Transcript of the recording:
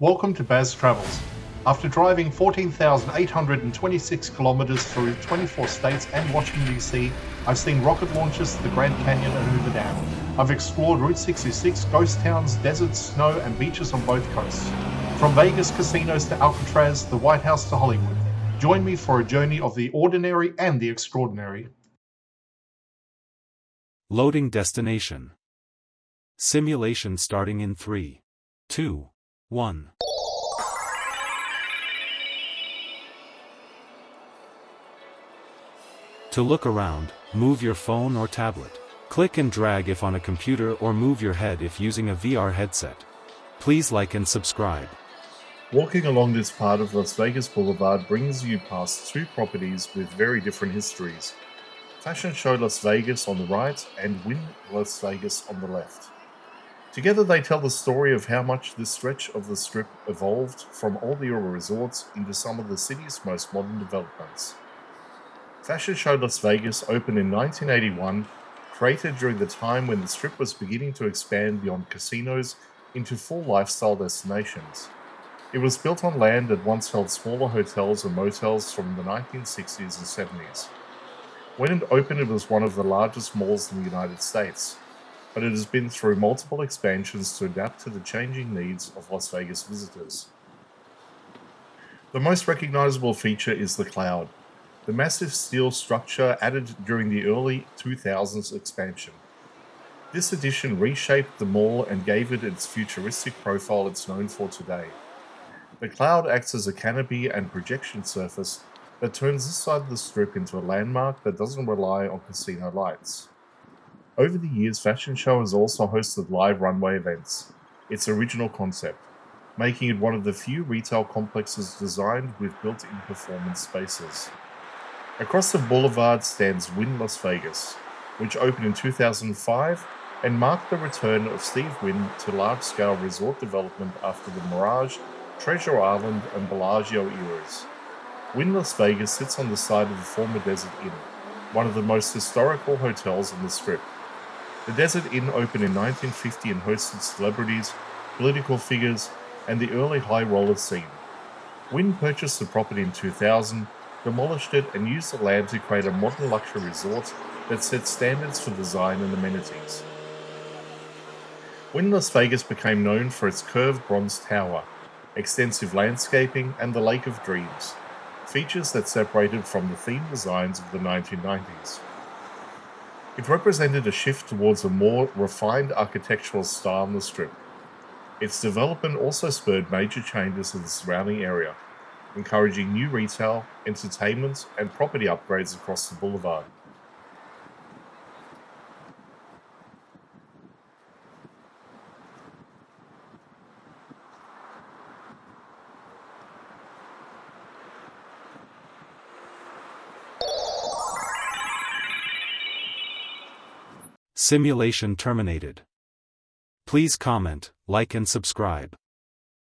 Welcome to Baz Travels. After driving 14,826 kilometers through 24 states and Washington, D.C., I've seen rocket launches to the Grand Canyon and Hoover Dam. I've explored Route 66, ghost towns, deserts, snow, and beaches on both coasts. From Vegas casinos to Alcatraz, the White House to Hollywood. Join me for a journey of the ordinary and the extraordinary. Loading destination. Simulation starting in 3, 2, 1. To look around, move your phone or tablet. Click and drag if on a computer or move your head if using a VR headset. Please like and subscribe. Walking along this part of Las Vegas Boulevard brings you past two properties with very different histories. Fashion Show Las Vegas on the right and Wynn Las Vegas on the left. Together they tell the story of how much this stretch of the Strip evolved from old era resorts into some of the city's most modern developments. Fashion Show Las Vegas opened in 1981, created during the time when the Strip was beginning to expand beyond casinos into full lifestyle destinations. It was built on land that once held smaller hotels and motels from the 1960s and 70s. When it opened, it was one of the largest malls in the United States, but it has been through multiple expansions to adapt to the changing needs of Las Vegas visitors. The most recognizable feature is the Cloud, the massive steel structure added during the early 2000s expansion. This addition reshaped the mall and gave it its futuristic profile it's known for today. The Cloud acts as a canopy and projection surface that turns this side of the Strip into a landmark that doesn't rely on casino lights. Over the years, Fashion Show has also hosted live runway events, its original concept, making it one of the few retail complexes designed with built-in performance spaces. Across the boulevard stands Wynn Las Vegas, which opened in 2005 and marked the return of Steve Wynn to large-scale resort development after the Mirage, Treasure Island, and Bellagio eras. Wynn Las Vegas sits on the site of the former Desert Inn, one of the most historical hotels on the Strip. The Desert Inn opened in 1950 and hosted celebrities, political figures, and the early high roller scene. Wynn purchased the property in 2000, demolished it, and used the land to create a modern luxury resort that set standards for design and amenities. Wynn Las Vegas became known for its curved bronze tower, extensive landscaping, and the Lake of Dreams, features that separated from the themed designs of the 1990s. It represented a shift towards a more refined architectural style on the Strip. Its development also spurred major changes in the surrounding area, encouraging new retail, entertainment, and property upgrades across the boulevard. Simulation terminated. Please comment, like and subscribe.